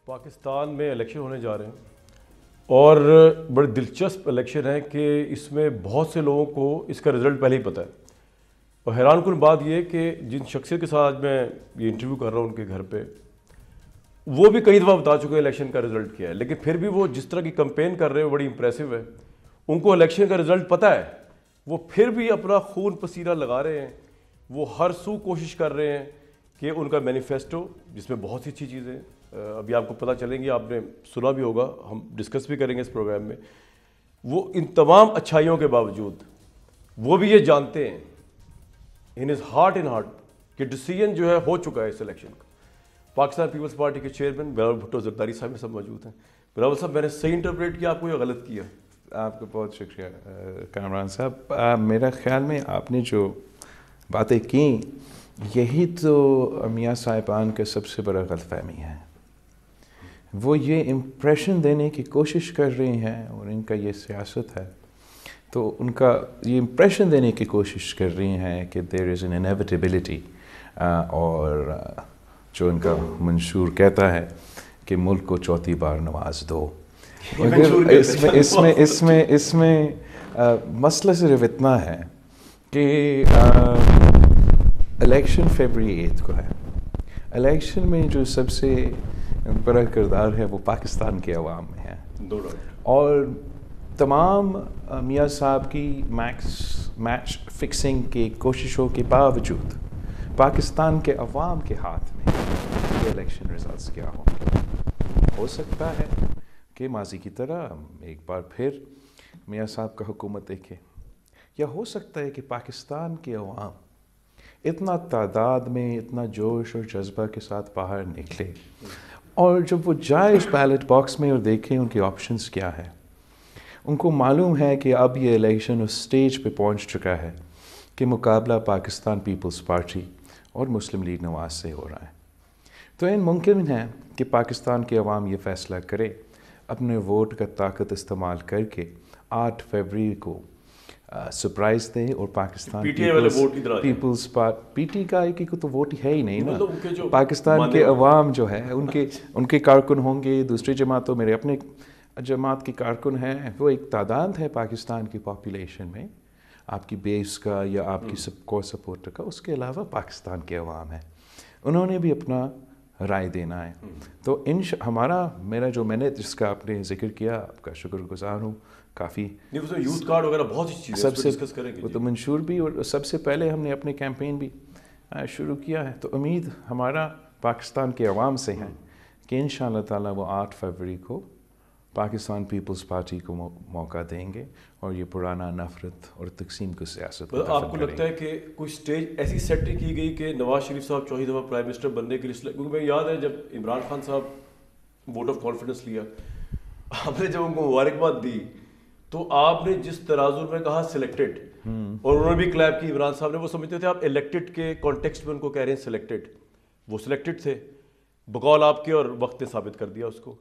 پاکستان میں الیکشن ہونے جا رہے ہیں اور بڑے دلچسپ الیکشن ہے کہ اس میں بہت سے لوگوں کو اس کا رزلٹ پہلے ہی پتہ ہے. اور حیران کن بات یہ کہ جن شخصیت کے ساتھ آج میں یہ انٹرویو کر رہا ہوں ان کے گھر پہ، وہ بھی کئی دفعہ بتا چکے ہیں الیکشن کا رزلٹ کیا ہے، لیکن پھر بھی وہ جس طرح کی کمپین کر رہے ہیں بڑی امپریسو ہے. ان کو الیکشن کا رزلٹ پتہ ہے، وہ پھر بھی اپنا خون پسینہ لگا رہے ہیں. وہ ہر سو کوشش کر رہے ہیں کہ ان کا مینیفیسٹو، جس میں بہت سی اچھی چیزیں ابھی آپ کو پتہ چلیں گی، آپ نے سنا بھی ہوگا، ہم ڈسکس بھی کریں گے اس پروگرام میں. وہ ان تمام اچھائیوں کے باوجود وہ بھی یہ جانتے ہیں in his heart in heart کہ ڈیسیژن جو ہے ہو چکا ہے اس الیکشن کا. پاکستان پیپلز پارٹی کے چیئرمین بلاول بھٹو زرداری صاحب میں سب موجود ہیں. بلاول صاحب، میں نے صحیح انٹرپریٹ کیا آپ کو یا غلط کیا؟ آپ کا بہت شکریہ کامران صاحب. میرا خیال میں آپ نے جو باتیں کیں یہی تو میاں صاحبان کا سب سے بڑا غلط فہمی ہے. وہ یہ امپریشن دینے کی کوشش کر رہے ہیں اور ان کا یہ سیاست ہے، تو ان کا یہ امپریشن دینے کی کوشش کر رہی ہیں کہ دیر از این انیویٹیبلٹی، اور جو ان کا منشور کہتا ہے کہ ملک کو چوتھی بار نواز دو. اس میں مسئلہ صرف اتنا ہے کہ الیکشن فیبری 8 کو ہے. الیکشن میں جو سب سے بڑا کردار ہے وہ پاکستان کے عوام میں ہے، اور تمام میاں صاحب کی میچ فکسنگ کی کوششوں کے باوجود پاکستان کے عوام کے ہاتھ میں یہ الیکشن ریزلٹس کیا ہوں. ہو سکتا ہے کہ ماضی کی طرح ایک بار پھر میاں صاحب کا حکومت دیکھے، یا ہو سکتا ہے کہ پاکستان کے عوام اتنا تعداد میں، اتنا جوش اور جذبہ کے ساتھ باہر نکلے، اور جب وہ جائے اس بیلٹ باکس میں اور دیکھیں ان کے آپشنز کیا ہے، ان کو معلوم ہے کہ اب یہ الیکشن اس سٹیج پہ پہنچ چکا ہے کہ مقابلہ پاکستان پیپلز پارٹی اور مسلم لیگ نواز سے ہو رہا ہے. تو ممکن ہے کہ پاکستان کے عوام یہ فیصلہ کرے، اپنے ووٹ کا طاقت استعمال کر کے 8 فروری کو سرپرائز دیں اور پاکستان پیپلز پی ٹی کا کو تو ووٹ ہے ہی نہیں نا. پاکستان کے عوام جو ہے ان کے کارکن ہوں گے، دوسری جماعتوں، میرے اپنے جماعت کے کارکن ہیں، وہ ایک تعداد ہے پاکستان کی پاپولیشن میں، آپ کی بیس کا یا آپ کی سب کو سپورٹر کا. اس کے علاوہ پاکستان کے عوام ہیں، انہوں نے بھی اپنا رائے دینا ہے. تو میرا جو میں نے جس کا آپ نے ذکر کیا، آپ کا شکر گزار ہوں. کافی یوتھ کارڈ وغیرہ بہت سی چیزیں سب سے ڈسکس کریں گے، وہ تو منشور بھی، اور سب سے پہلے ہم نے اپنے کیمپین بھی شروع کیا ہے. تو امید ہمارا پاکستان کے عوام سے ہے کہ انشاءاللہ تعالی وہ 8 فروری کو پاکستان پیپلز پارٹی کو موقع دیں گے اور یہ پرانا نفرت اور تقسیم کی سیاست کو آپ کو لگتا ہے کہ کوئی سٹیج ایسی سیٹ کی گئی کہ نواز شریف صاحب چوتھی دفعہ پرائم منسٹر بننے کے لیے؟ کیونکہ میں یاد ہے جب عمران خان صاحب ووٹ آف کانفیڈنس لیا، آپ نے جب ان کو مبارکباد دی تو آپ نے جس ترازو میں کہا سلیکٹڈ، اور انہوں نے بھی کلیپ کی عمران صاحب نے. وہ سمجھتے تھے آپ الیکٹڈ کے کانٹیکسٹ میں ان کو کہہ رہے ہیں سلیکٹڈ. وہ سلیکٹڈ تھے بقول آپ کے، اور وقت نے ثابت کر دیا اس کو.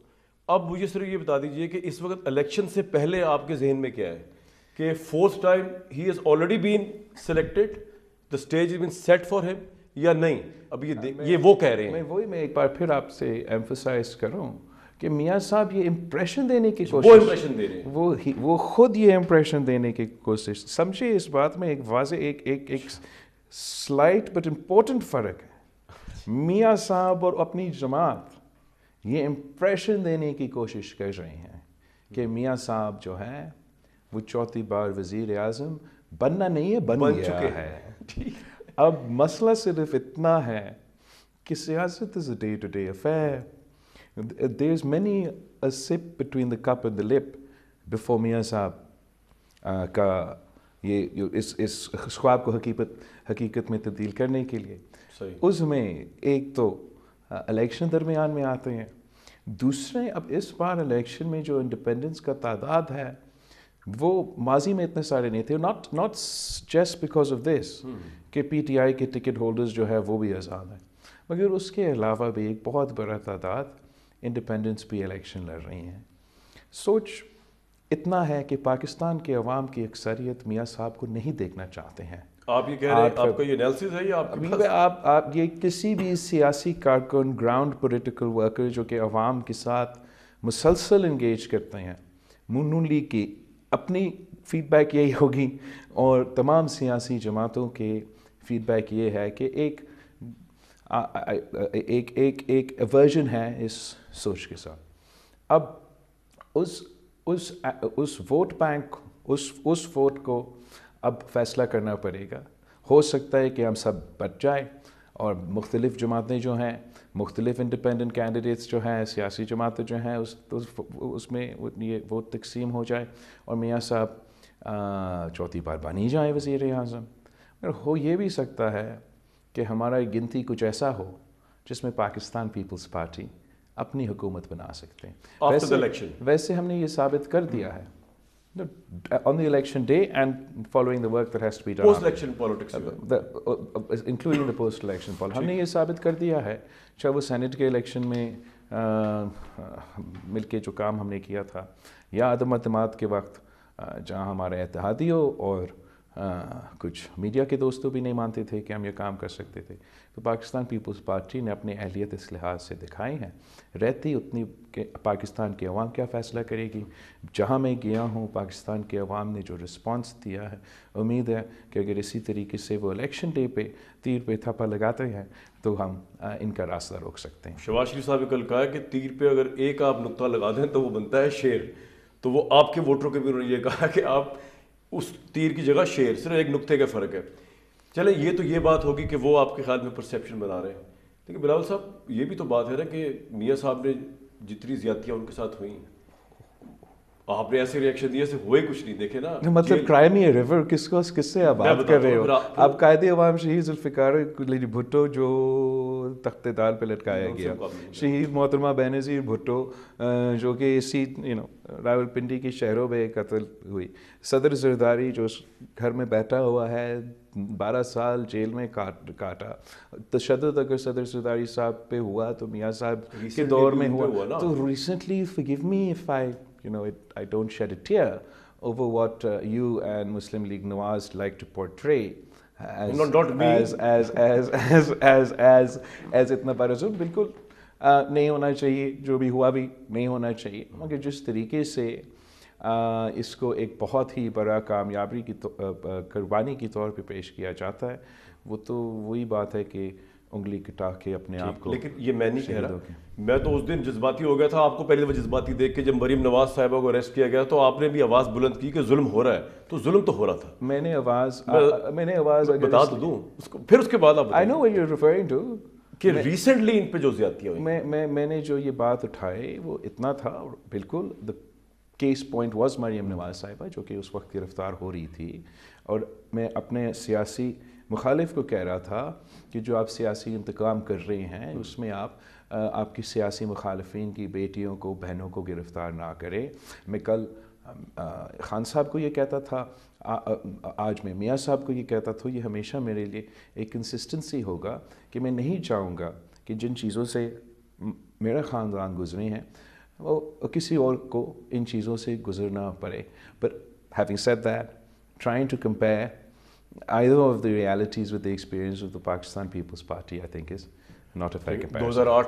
اب مجھے صرف یہ بتا دیجئے کہ اس وقت الیکشن سے پہلے آپ کے ذہن میں کیا ہے کہ 4th ٹائم ہی has already been selected, the stage is been set for ہم، یا نہیں اب یہ وہ کہہ رہے ہیں؟ میں ایک بار پھر آپ سے ایمفسائز کروں کہ میاں صاحب یہ امپریشن دینے کی کوشش، وہ خود یہ امپریشن دینے کی کوشش. سمجھے اس بات میں ایک واضح ایک سلائٹ بٹ امپورٹنٹ فرق ہے. میاں صاحب اور اپنی جماعت یہ امپریشن دینے کی کوشش کر رہے ہیں کہ میاں صاحب جو ہے وہ چوتھی بار وزیر اعظم بننا نہیں ہے، بن چکے ہیں. اب مسئلہ صرف اتنا ہے کہ سیاست is a day to day affair. There's many a sip between the cup and the lip before میاں صاحب کا یہ اس خواب کو حقیقت میں تبدیل کرنے کے لیے. اس میں ایک تو الیکشن درمیان میں آتے ہیں، دوسرے اب اس بار الیکشن میں جو انڈیپینڈنس کا تعداد ہے وہ ماضی میں اتنے سارے نہیں تھے. not just because of this کہ پی ٹی آئی کے ٹکٹ ہولڈرز جو ہے وہ بھی آزاد ہیں، مگر اس کے علاوہ بھی ایک بہت بڑا تعداد انڈیپینڈنس بھی الیکشن لڑ رہی ہیں. سوچ اتنا ہے کہ پاکستان کے عوام کی اکثریت میاں صاحب کو نہیں دیکھنا چاہتے ہیں. آپ یہ کہہ رہے ہیں آپ کا یہ انالیسس ہے یا آپ یہ کسی بھی سیاسی کارکن گراؤنڈ پولیٹیکل ورکر جو کہ عوام کے ساتھ مسلسل انگیج کرتے ہیں، نون لیگ کی اپنی فیڈ بیک یہی ہوگی اور تمام سیاسی جماعتوں کے فیڈ بیک یہ ہے کہ ایک ایورژن ہے اس سوچ کے ساتھ. اب اس ووٹ بینک اس ووٹ کو اب فیصلہ کرنا پڑے گا. ہو سکتا ہے کہ ہم سب بچ جائیں اور مختلف جماعتیں جو ہیں، مختلف انڈیپینڈنٹ کینڈیڈیٹس جو ہیں، سیاسی جماعتیں جو ہیں اس میں یہ ووٹ تقسیم ہو جائے اور میاں صاحب چوتھی بار بنی جائیں وزیر اعظم. مگر ہو یہ بھی سکتا ہے کہ ہمارا گنتی کچھ ایسا ہو جس میں پاکستان پیپلز پارٹی اپنی حکومت بنا سکتے ہیں. ویسے ہم نے یہ ثابت کر دیا ہے on the election day and following the work that has to be done. Post-election politics. Including the post-election politics. ہم نے یہ ثابت کر دیا ہے، چاہے وہ سینٹ کے الیکشن میں مل کے جو کام ہم نے کیا تھا، یا عدم اعتماد کے وقت جہاں ہمارے اتحادیوں اور کچھ میڈیا کے دوستوں بھی نہیں مانتے تھے کہ ہم یہ کام کر سکتے تھے، تو پاکستان پیپلز پارٹی نے اپنی اہلیت اس لحاظ سے دکھائی ہیں. رہتی اتنی کہ پاکستان کی عوام کیا فیصلہ کرے گی. جہاں میں گیا ہوں پاکستان کے عوام نے جو رسپانس دیا ہے، امید ہے کہ اگر اسی طریقے سے وہ الیکشن ڈے پہ تیر پہ تھپا لگاتے ہیں تو ہم ان کا راستہ روک سکتے ہیں. شہباز شریف صاحب نے کل کہا کہ تیر پہ اگر ایک آپ نقطہ لگا دیں تو وہ بنتا ہے شیر. تو وہ آپ کے ووٹروں کے بھی انہوں نے یہ کہا کہ آپ اس تیر کی جگہ شیر، صرف ایک نقطے کا فرق ہے. چلیں یہ تو یہ بات ہوگی کہ وہ آپ کے خیال میں پرسیپشن بنا رہے ہیں، لیکن بلاول صاحب یہ بھی تو بات ہے نا کہ میاں صاحب نے جتنی زیادتیاں ان کے ساتھ ہوئیں، آپ نے ایسے ریئیکشن دیے سے ہوئے کچھ نہیں. دیکھے نا مطلب کرائمی ریور کس سے آپ بات کر رہے ہو؟ آپ قائد عوام شہید ذوالفقار علی بھٹو جو تخت دار پہ لٹکایا گیا، شہید محترمہ بینظیر بھٹو جو کہ اسی راولپنڈی کی شہروں میں قتل ہوئی، صدر زرداری جو گھر میں بیٹھا ہوا ہے 12 سال جیل میں کاٹا. تشدد اگر صدر زرداری صاحب پہ ہوا تو میاں صاحب کے دور میں ہوا. تو recently forgive me if I don't shed a tear over what you and Muslim League Nawaz like to portray as اتنا بڑا ظلم. بالکل نہیں ہونا چاہیے، جو بھی ہوا بھی نہیں ہونا چاہیے. مگر جس طریقے سے اس کو ایک بہت ہی بڑا کامیابی کی قربانی کے طور پہ پیش کیا جاتا ہے، وہ تو وہی بات ہے کہ انگلی کٹا کے اپنے آپ کو. لیکن یہ میں نہیں کہہ رہا، میں تو اس دن جذباتی ہو گیا تھا. آپ کو پہلے دفعہ جذباتی دیکھ کے جب مریم نواز صاحبہ کو اریسٹ کیا گیا تو آپ نے بھی آواز بلند کی کہ ظلم ہو رہا ہے. تو ظلم تو ہو رہا تھا. میں نے آواز بتا تو دوں اس کو، پھر اس کے بعد آپ I know what you're referring to کہ ریسنٹلی ان پہ جو زیادتیاں ہوئی. میں نے جو یہ بات اٹھائی وہ اتنا تھا. بالکل the case point was Maryam Nawaz صاحبہ جو کہ اس وقت گرفتار ہو رہی تھی، اور میں اپنے سیاسی مخالف کو کہہ رہا تھا کہ جو آپ سیاسی انتقام کر رہے ہیں اس میں آپ کی سیاسی مخالفین کی بیٹیوں کو، بہنوں کو گرفتار نہ کریں. میں کل خان صاحب کو یہ کہتا تھا، آج میں میاں صاحب کو یہ کہتا تھا. یہ ہمیشہ میرے لیے ایک کنسسٹنسی ہوگا کہ میں نہیں چاہوں گا کہ جن چیزوں سے میرا خاندان گزرے ہیں وہ کسی اور کو ان چیزوں سے گزرنا پڑے. But having said that, trying to compare either of the realities with the experience of the Pakistan People's Party, I think is not a fair comparison.